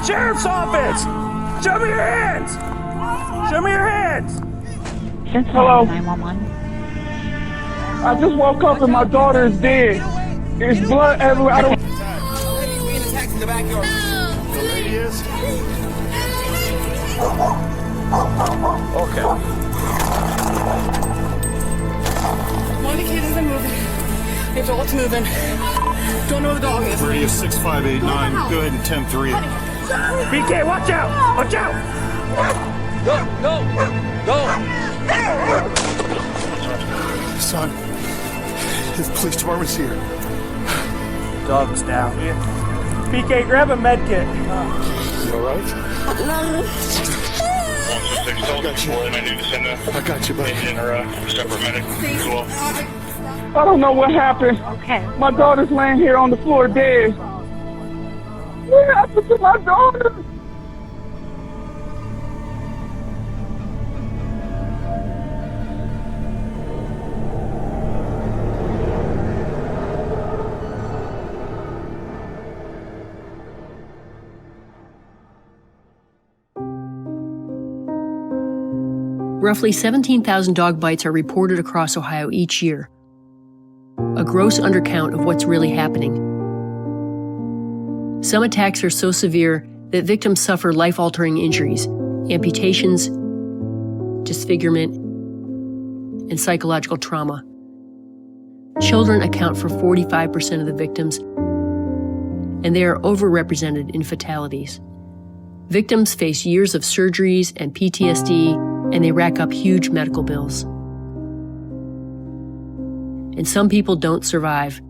Sheriff's office! Show me your hands! Show me your hands! Cincinnati, Hello. 911. I just woke up and my daughter is dead. There's blood everywhere. I don't. Lady's being attacked in the backyard. The lady is? Okay. One of the kids isn't moving. The adult's moving. Don't know where the dog is. Radius 6589. Go ahead and 10-3. BK, watch out! Watch out! Go! Go! Go! Son, the police department's here. Dog's down. BK, grab a med kit. You alright? I got you, buddy. I don't know what happened. Okay. My daughter's laying here on the floor dead. What happened to my daughter? Roughly 17,000 dog bites are reported across Ohio each year, a gross undercount of what's really happening. Some attacks are so severe that victims suffer life-altering injuries, amputations, disfigurement, and psychological trauma. Children account for 45% of the victims, and they are overrepresented in fatalities. Victims face years of surgeries and PTSD, and they rack up huge medical bills. And some people don't survive.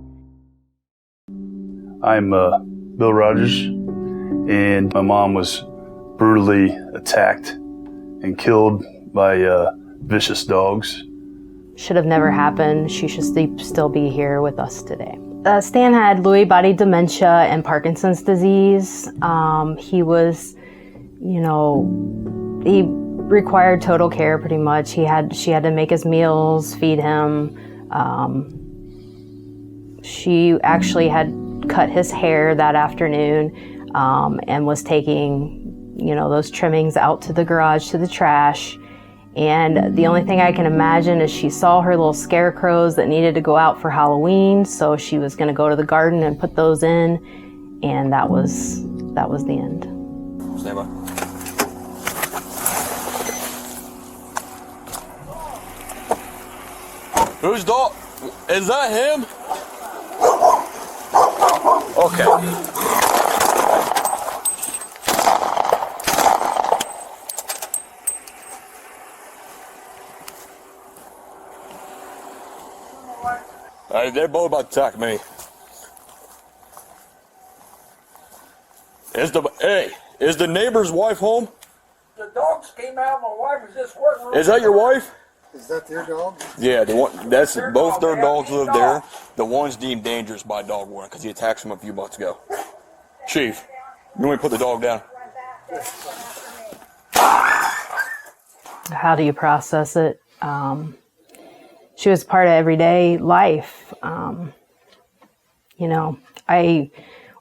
I'm Bill Rogers, and my mom was brutally attacked and killed by vicious dogs. Should have never happened. She should still be here with us today. Stan had Lewy body dementia and Parkinson's disease. He was, he required total care pretty much. She had to make his meals, feed him. She actually had cut his hair that afternoon and was taking, those trimmings out to the garage to the trash. And the only thing I can imagine is she saw her little scarecrows that needed to go out for Halloween, so she was going to go to the garden and put those in, and that was the end. Stand by. Whose dog? Is that him? Okay. They're both about to attack me. Is the neighbor's wife home? The dogs came out. My wife was just working. Is that your wife? Is that their dog? Yeah, that's both their dogs live there. The one's deemed dangerous by dog warden because he attacked him a few months ago. Chief, you want me to put the dog down? How do you process it? She was part of everyday life. I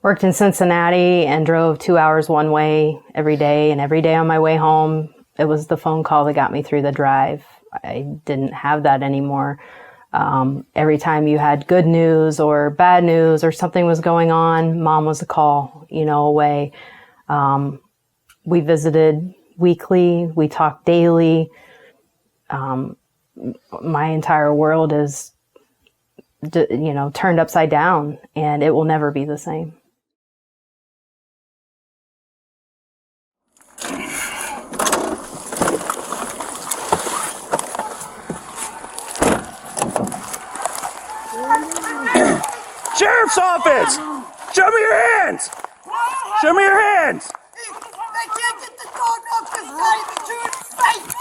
worked in Cincinnati and drove 2 hours one way every day, and every day on my way home, it was the phone call that got me through the drive. I didn't have that anymore. Every time you had good news or bad news or something was going on, Mom was a call, away. We visited weekly. We talked daily. My entire world is, turned upside down, and it will never be the same. Sheriff's office! Show me your hands! Show me your hands! They can't get the dog off this side of the face.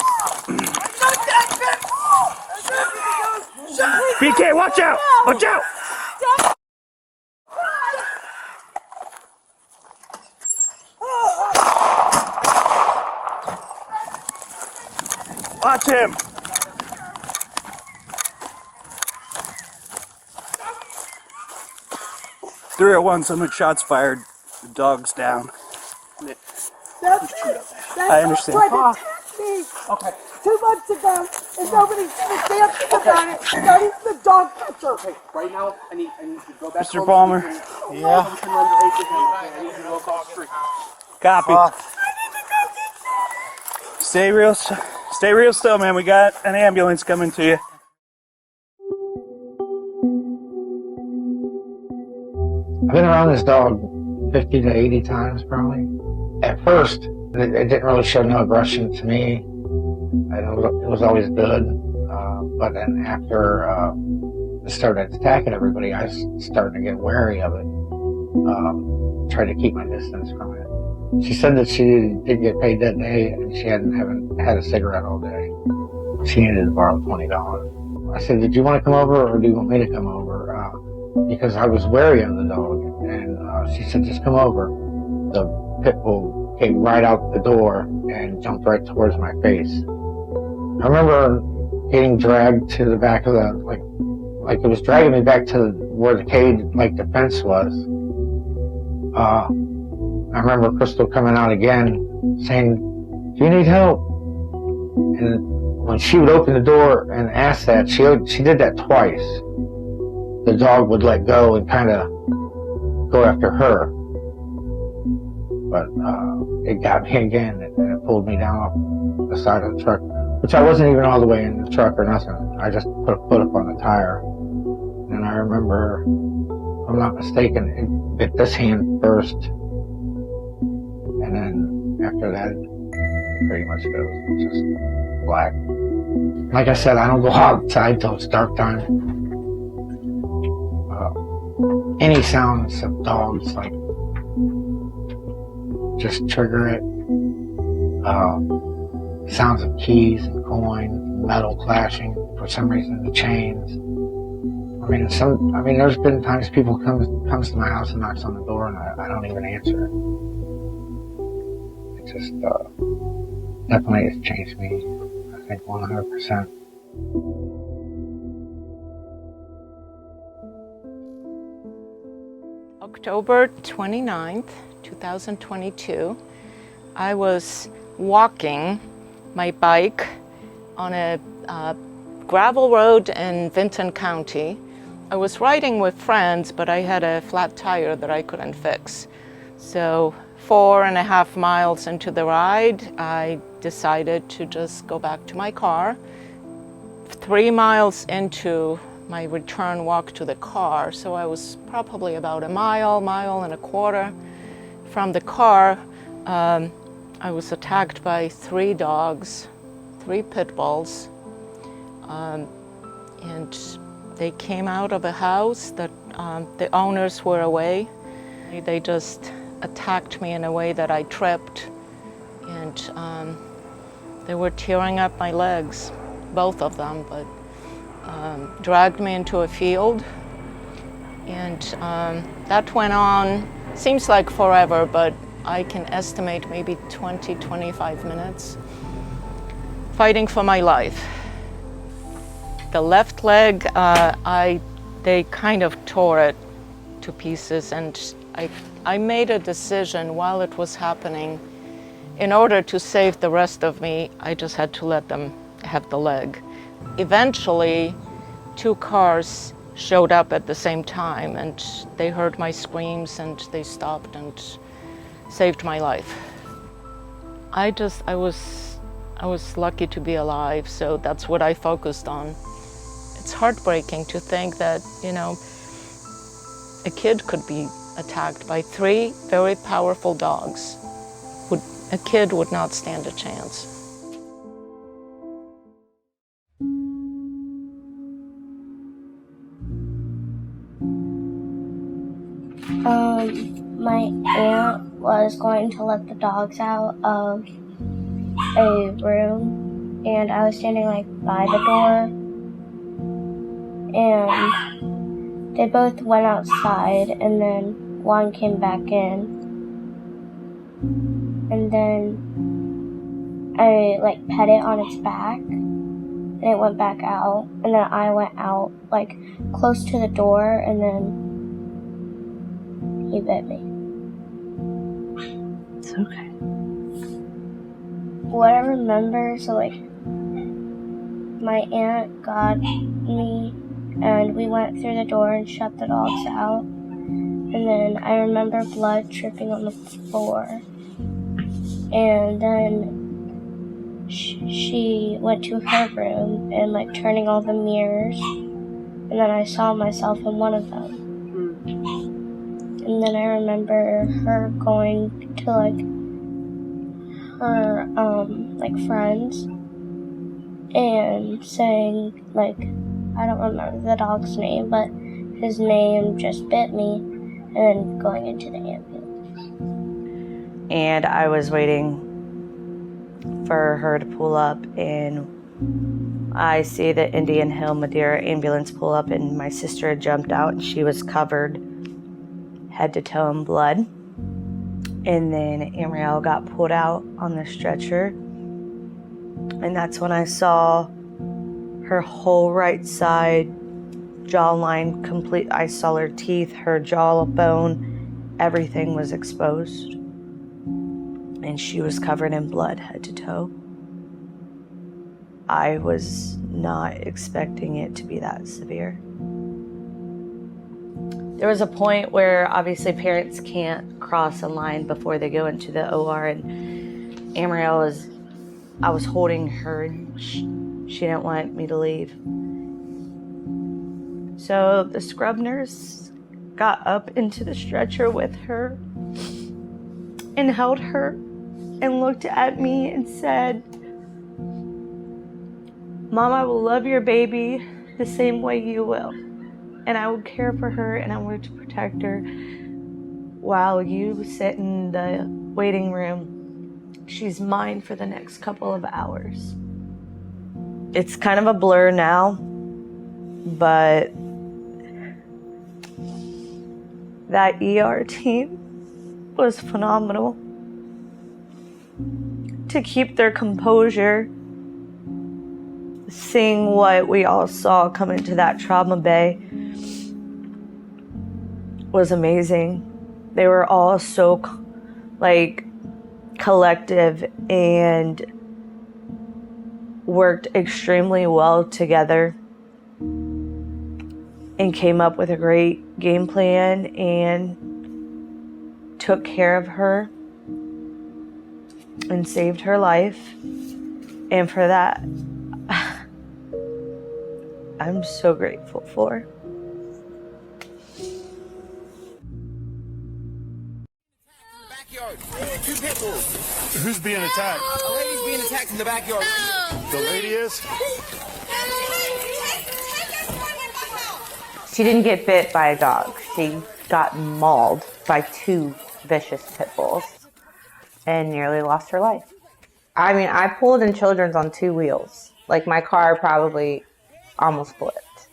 Not that good. BK, watch out! Watch out! Watch him! .301, so much shots fired. The dog's down. I understand. Tried to attack me 2 months ago, and nobody's doing a damn thing about it. Not even the dog catcher. Okay, Right now, I need to go back. Mr. Palmer. Yeah. Copy. Stay real still, man. We got an ambulance coming to you. I've been around this dog 50 to 80 times probably. At first, it didn't really show no aggression to me. It was always good. But then after it started attacking everybody, I started to get wary of it. Tried to keep my distance from it. She said that she did get paid that day and she haven't had a cigarette all day. She needed to borrow $20. I said, did you want to come over or do you want me to come over? Because I was wary of the dog. And she said, just come over. The pit bull came right out the door and jumped right towards my face. I remember getting dragged to the back of the, like it was dragging me back to where the cage, like the fence was. I remember Crystal coming out again saying, do you need help? And when she would open the door and ask that, she did that twice. The dog would let go and kind of go after her. But it got me again and it pulled me down off the side of the truck, which I wasn't even all the way in the truck or nothing. I just put a foot up on the tire. And I remember, if I'm not mistaken, it bit this hand first. And then after that, pretty much it was just black. Like I said, I don't go outside till it's dark time. Any sounds of dogs, like, just trigger it. Sounds of keys and coins, metal clashing, for some reason the chains. I mean, there's been times people comes to my house and knocks on the door and I don't even answer it. It just definitely has changed me, I think 100%. October 29th, 2022, I was walking my bike on a gravel road in Vinton County. I was riding with friends, but I had a flat tire that I couldn't fix. So 4.5 miles into the ride, I decided to just go back to my car. 3 miles into my return walk to the car, so I was probably about a mile and a quarter from the car. I was attacked by 3 dogs, 3 pit bulls, and they came out of a house that the owners were away. They just attacked me in a way that I tripped, and they were tearing up my legs, both of them, but dragged me into a field, and that went on, seems like forever, but I can estimate maybe 20-25 minutes, fighting for my life. The left leg, they kind of tore it to pieces, and I made a decision while it was happening. In order to save the rest of me, I just had to let them have the leg. Eventually, 2 cars showed up at the same time, and they heard my screams and they stopped and saved my life. I was lucky to be alive, so that's what I focused on. It's heartbreaking to think that, you know, a kid could be attacked by 3 very powerful dogs. A kid would not stand a chance. My aunt was going to let the dogs out of a room, and I was standing like by the door, and they both went outside, and then one came back in, and then I like pet it on its back, and it went back out, and then I went out like close to the door, and then he bit me. It's okay. what I remember, so like my aunt got me and we went through the door and shut the dogs out. And then I remember blood dripping on the floor. And then she went to her room and like turning all the mirrors. And then I saw myself in one of them. And then I remember her going to like her like friends and saying like, I don't remember the dog's name, but his name just bit me, and then going into the ambulance. And I was waiting for her to pull up, and I see the Indian Hill Madeira ambulance pull up, and my sister had jumped out and she was covered head to toe in blood. And then Amriel got pulled out on the stretcher, and that's when I saw her whole right side jawline complete. I saw her teeth, her jawbone, everything was exposed. And she was covered in blood head to toe. I was not expecting it to be that severe. There was a point where obviously parents can't cross a line before they go into the OR, and Amriel I was holding her, and she didn't want me to leave. So the scrub nurse got up into the stretcher with her and held her and looked at me and said, "Mom, I will love your baby the same way you will. And I will care for her and I want to protect her while you sit in the waiting room. She's mine for the next couple of hours." It's kind of a blur now, but that ER team was phenomenal. To keep their composure, seeing what we all saw come into that trauma bay was amazing. They were all so collective and worked extremely well together and came up with a great game plan and took care of her and saved her life. And for that, I'm so grateful for. Backyard. Two pit bulls. Who's being attacked? A lady's being attacked in the backyard. The lady is? She didn't get bit by a dog. She got mauled by two vicious pit bulls and nearly lost her life. I mean, I pulled in Children's on two wheels. Like, my car probably almost flipped.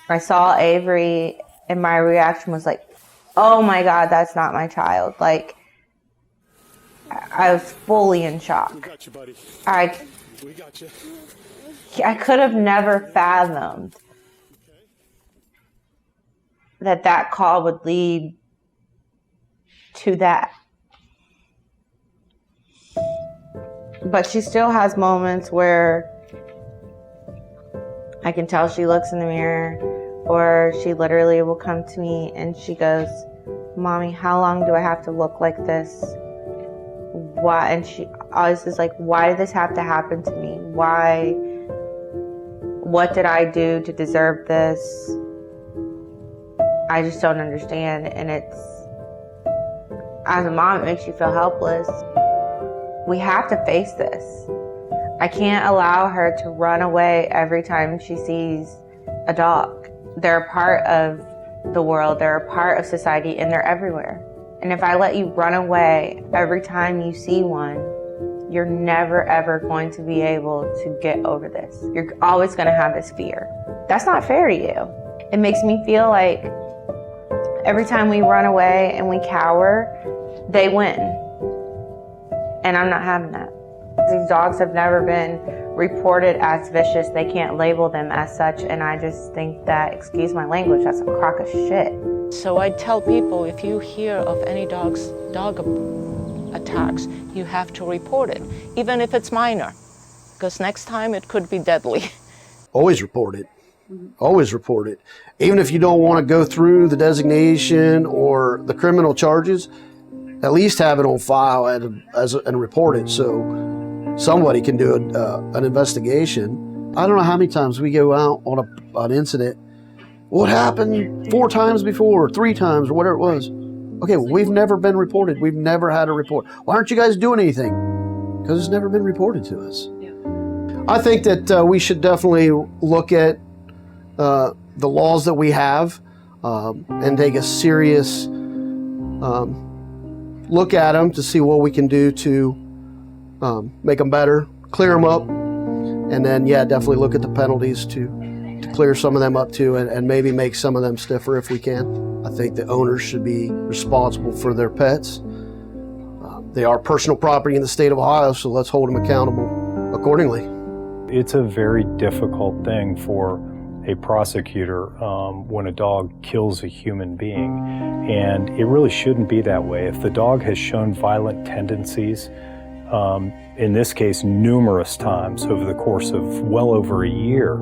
I saw Avery and my reaction was like, oh my God, that's not my child. Like, I was fully in shock. We got you, buddy. We got you. I could have never fathomed that call would lead to that. But she still has moments where I can tell she looks in the mirror, or she literally will come to me and she goes, "Mommy, how long do I have to look like this? Why?" And she always is like, "Why did this have to happen to me? Why? What did I do to deserve this? I just don't understand." And it's, as a mom, it makes you feel helpless. We have to face this. I can't allow her to run away every time she sees a dog. They're a part of the world, they're a part of society, and they're everywhere. And if I let you run away every time you see one, you're never ever going to be able to get over this. You're always going to have this fear. That's not fair to you. It makes me feel like every time we run away and we cower, they win. And I'm not having that. These dogs have never been reported as vicious. They can't label them as such. And I just think that, excuse my language, that's a crock of shit. So I tell people, if you hear of any dog attacks, you have to report it, even if it's minor, because next time it could be deadly. Always report it. Always report it. Even if you don't want to go through the designation or the criminal charges, at least have it on file and report it so somebody can do an investigation. I don't know how many times we go out on an incident. What happened 4 times before, 3 times, or whatever it was. Okay, well, we've never been reported. We've never had a report. Why aren't you guys doing anything? Because it's never been reported to us. I think that we should definitely look at the laws that we have and take a serious look at them to see what we can do to make them better, clear them up, and then, yeah, definitely look at the penalties to clear some of them up too, and maybe make some of them stiffer if we can. I think the owners should be responsible for their pets. They are personal property in the state of Ohio, so let's hold them accountable accordingly. It's a very difficult thing for a prosecutor when a dog kills a human being, and it really shouldn't be that way. If the dog has shown violent tendencies, in this case numerous times over the course of well over a year,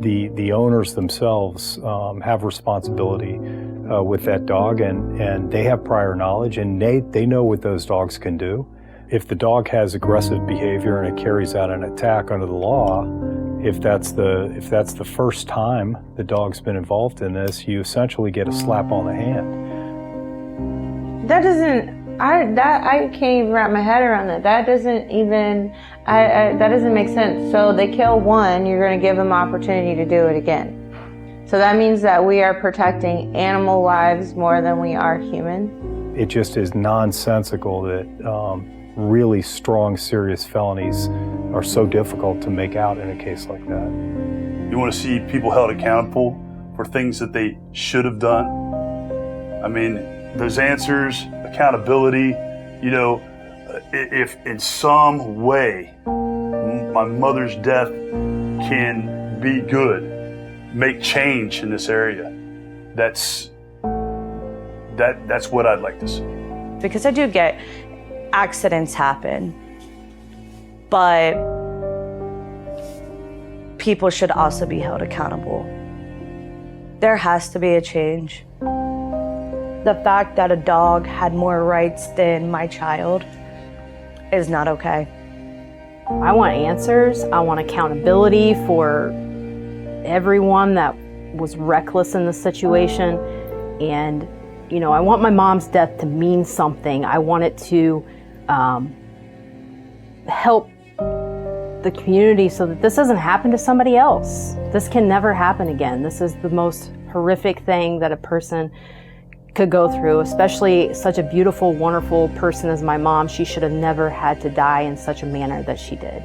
the owners themselves have responsibility with that dog, and they have prior knowledge, and they know what those dogs can do. If the dog has aggressive behavior and it carries out an attack under the law, if that's the first time the dog's been involved in this, you essentially get a slap on the hand. That doesn't, I can't even wrap my head around that. That doesn't even, that doesn't make sense. So they kill one, you're going to give them opportunity to do it again. So that means that we are protecting animal lives more than we are human. It just is nonsensical that really strong, serious felonies are so difficult to make out in a case like that. You want to see people held accountable for things that they should have done? I mean, those answers, accountability, you know, if in some way my mother's death can be good, make change in this area, that's what I'd like to see. Because I do get accidents happen, but people should also be held accountable. There has to be a change. The fact that a dog had more rights than my child is not okay. I want answers. I want accountability for everyone that was reckless in the situation. And, you know, I want my mom's death to mean something. I want it to help the community so that this doesn't happen to somebody else. This can never happen again. This is the most horrific thing that a person could go through, especially such a beautiful, wonderful person as my mom. She should have never had to die in such a manner that she did.